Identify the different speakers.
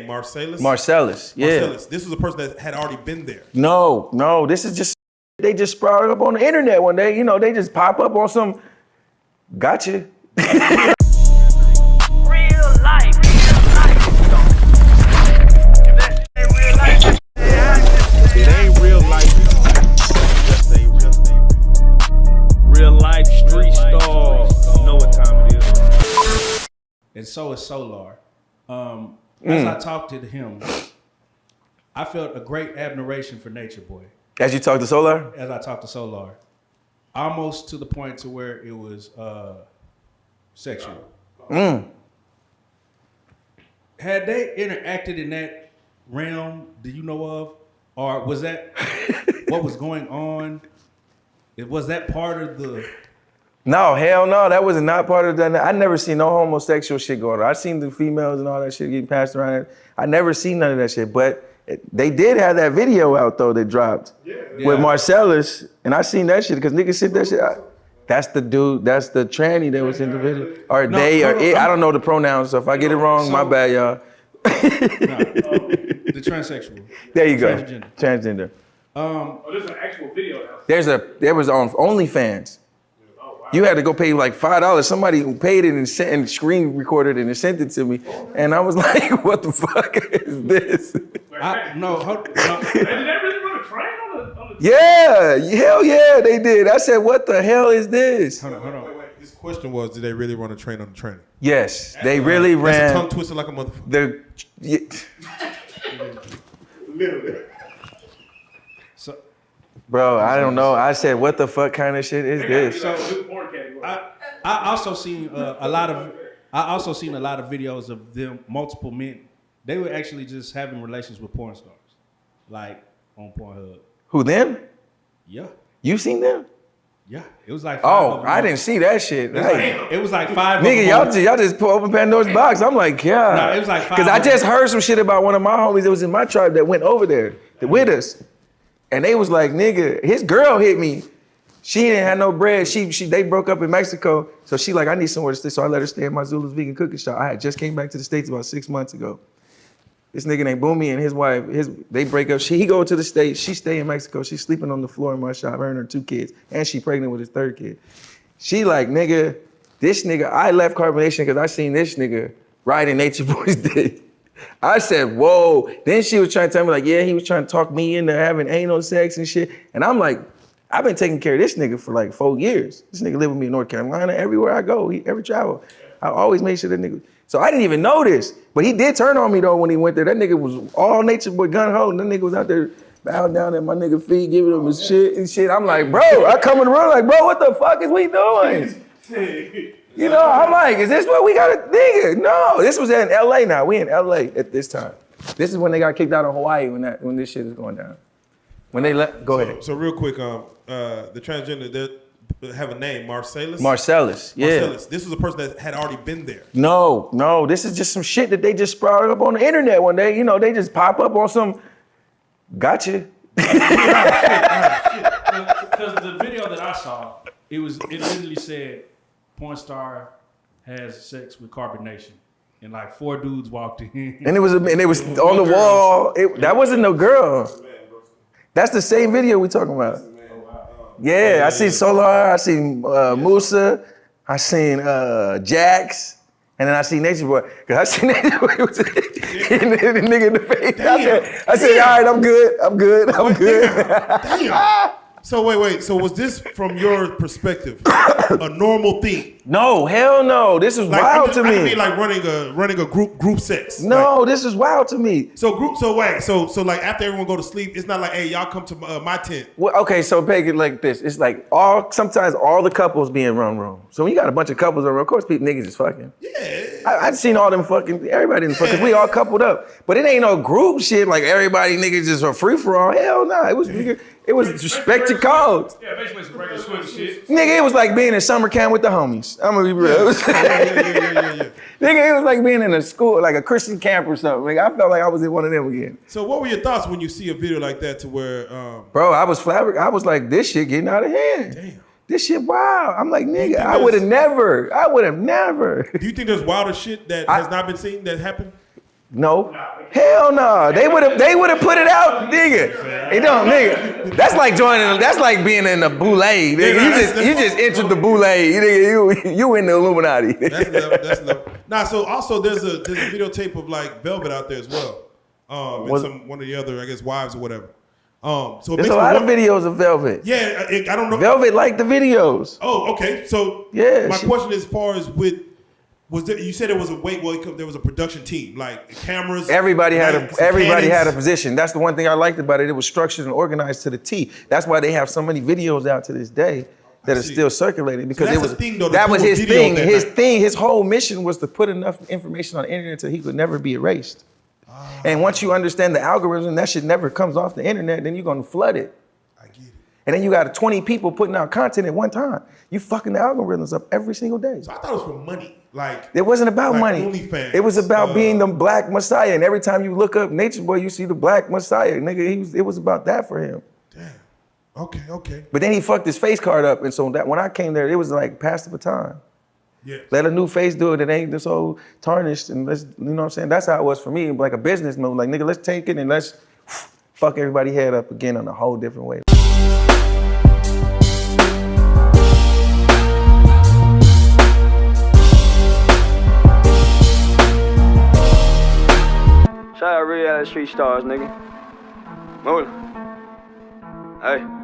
Speaker 1: Marcellus, yeah.
Speaker 2: Marcellus. This was a person that had already been there.
Speaker 1: No, this is just, they just sprouted up on the internet one day. You know, they just pop up on some, gotcha.
Speaker 3: Real life.
Speaker 2: It ain't real life. Just say
Speaker 4: Real life street stars. You know what time it is. And so is Solar. As I talked to him, I felt a great admiration for Nature Boy.
Speaker 1: As you talk to Solar?
Speaker 4: As I talked to Solar. Almost to the point to where it was sexual. Had they interacted in that realm, do you know of? Or was that what was going on? Was that part of the...
Speaker 1: No, hell no, that was not part of that. I never seen no homosexual shit going on. I seen the females and all that shit getting passed around. I never seen none of that shit, but they did have that video out though that dropped with Marcellus, and I seen that shit because niggas sent that shit out. That's the dude, that's the tranny that was in the video. Or
Speaker 4: No,
Speaker 1: they, or
Speaker 4: no,
Speaker 1: it, I don't know the pronouns, so if I get it wrong, my bad, y'all.
Speaker 4: The transsexual.
Speaker 1: There you go,
Speaker 4: Transgender.
Speaker 1: transgender.
Speaker 5: There's an actual video now.
Speaker 1: There was on OnlyFans. You had to go pay like $5. Somebody paid it and sent and screen recorded it and sent it to me. And I was like, what the fuck is this?
Speaker 4: No.
Speaker 5: Did they really run a train on the
Speaker 1: Yeah, hell yeah, they did. I said, what the hell is this?
Speaker 2: Hold on. Wait. His question was, did they really run a train on the train?
Speaker 1: Yes, they really
Speaker 2: That's
Speaker 1: ran.
Speaker 2: a tongue twister like a motherfucker.
Speaker 5: Literally.
Speaker 4: So,
Speaker 1: Bro, I don't know. I said, what the fuck kind of shit is this?
Speaker 4: I also seen a lot of videos of them, multiple men. They were actually just having relations with porn stars, like on Pornhub.
Speaker 1: Who, them?
Speaker 4: Yeah.
Speaker 1: You seen them?
Speaker 4: Yeah, it was like 5 of them.
Speaker 1: I didn't see that shit.
Speaker 4: It was like 5 of
Speaker 1: Nigga,
Speaker 4: them.
Speaker 1: y'all just open Pandora's box. I'm like, yeah.
Speaker 4: No, it was like 5
Speaker 1: Because I
Speaker 4: of them.
Speaker 1: just heard some shit about one of my homies that was in my tribe that went over there with us. And they was like, nigga, his girl hit me. She didn't have no bread. They broke up in Mexico. So she like, I need somewhere to stay. So I let her stay in my Zulu's vegan cooking shop. I had just came back to the States about 6 months ago. This nigga named Boomy and his wife, they break up. He go to the States, she stay in Mexico. She's sleeping on the floor in my shop, her and her 2 kids. And she pregnant with his 3rd kid. She like, nigga, this nigga, I left Carbonation because I seen this nigga riding Nature Boy's dick. I said, whoa. Then she was trying to tell me like, yeah, he was trying to talk me into having anal sex and shit. And I'm like, I've been taking care of this nigga for like 4 years. This nigga live with me in North Carolina. Everywhere I go, every travel, I always make sure that nigga. So I didn't even know this, but he did turn on me though when he went there. That nigga was all Nature Boy gun ho. That nigga was out there bowing down at my nigga feet, giving him his shit and shit. I'm like, bro, I come in the room like, bro, what the fuck is we doing? You know, I'm like, is this what we got to, nigga? No, this was in LA now. We in LA at this time. This is when they got kicked out of Hawaii when this shit is going down. When they go ahead.
Speaker 2: So real quick, the transgender, they have a name, Marcellus?
Speaker 1: Marcellus, yeah.
Speaker 2: Marcellus. This was a person that had already been there.
Speaker 1: No, this is just some shit that they just sprouted up on the internet one day. You know, they just pop up on some, gotcha.
Speaker 4: Because the video that I saw, it literally said, porn star has sex with Carbonation. And like 4 dudes walked in.
Speaker 1: And it was on the wall. That wasn't no girl. That's the same video we talking about. Yeah, I seen Solar, I seen Musa, I seen Jax, and then I seen Nature Boy. Cause I seen Nature Boy was the nigga in the face. I said, all right, I'm good.
Speaker 2: Damn. So wait. So was this from your perspective a normal thing?
Speaker 1: No, hell no. This is wild to me.
Speaker 2: I mean, like running a group sex.
Speaker 1: No,
Speaker 2: like,
Speaker 1: this is wild to me.
Speaker 2: So like after everyone go to sleep, it's not like, hey, y'all come to my tent.
Speaker 1: Well, okay, so take it like this. It's like sometimes all the couples be in one room. So when you got a bunch of couples around, of course people niggas is fucking.
Speaker 2: Yeah.
Speaker 1: I've seen all them fucking, everybody in the fucking, we all coupled up. But it ain't no group shit like everybody niggas just a free for all. Hell no, it was respect your codes.
Speaker 5: Yeah, basically some regular swing shit.
Speaker 1: Nigga, it was like being in summer camp with the homies. I'm gonna be real.
Speaker 2: Yeah.
Speaker 1: Nigga, it was like being in a school, like a Christian camp or something. Like I felt like I was in one of them again.
Speaker 2: So what were your thoughts when you see a video like that to where...
Speaker 1: Bro, I was flabbergasted. I was like, this shit getting out of hand.
Speaker 2: Damn.
Speaker 1: This shit wild. I'm like, nigga, I would have never.
Speaker 2: Do you think there's wilder shit that has not been seen that happened?
Speaker 1: No. Hell no. They would have put it out, nigga. It don't, nigga. That's like joining. That's like being in the boule, nigga. You just entered the boule, nigga. You in the Illuminati.
Speaker 2: That's level. Nah, so also there's a videotape of like Velvet out there as well. And one of the other, I guess, wives or whatever. So
Speaker 1: there's a lot of videos of Velvet.
Speaker 2: Yeah, I don't know.
Speaker 1: Velvet liked the videos.
Speaker 2: Oh, okay. So
Speaker 1: yeah,
Speaker 2: my question is, as far as you said it was there was a production team, like cameras.
Speaker 1: Everybody had a position. That's the one thing I liked about it. It was structured and organized to the T. That's why they have so many videos out to this day that are still circulating, because
Speaker 2: So
Speaker 1: it was
Speaker 2: that's the thing, though,
Speaker 1: that was his thing.
Speaker 2: that
Speaker 1: His whole mission was to put enough information on the internet so he could never be erased. And once you understand the algorithm, that shit never comes off the internet, then you're gonna flood it.
Speaker 2: I get it.
Speaker 1: And then you got 20 people putting out content at one time. You fucking the algorithms up every single day.
Speaker 2: So I thought it was for money. Like
Speaker 1: it wasn't about
Speaker 2: like
Speaker 1: money.
Speaker 2: OnlyFans.
Speaker 1: It was about being the Black Messiah. And every time you look up Nature Boy, you see the Black Messiah. Nigga, it was about that for him.
Speaker 2: Damn. Okay.
Speaker 1: But then he fucked his face card up. And so that when I came there, it was like pass the baton.
Speaker 2: Yeah.
Speaker 1: Let a new face do it. It ain't this old tarnished. And let's, you know what I'm saying? That's how it was for me. Like a business move. Like, nigga, let's take it and let's fuck everybody head up again on a whole different way. Shout out Reallyfe Street Starz, nigga. Move it. Hey.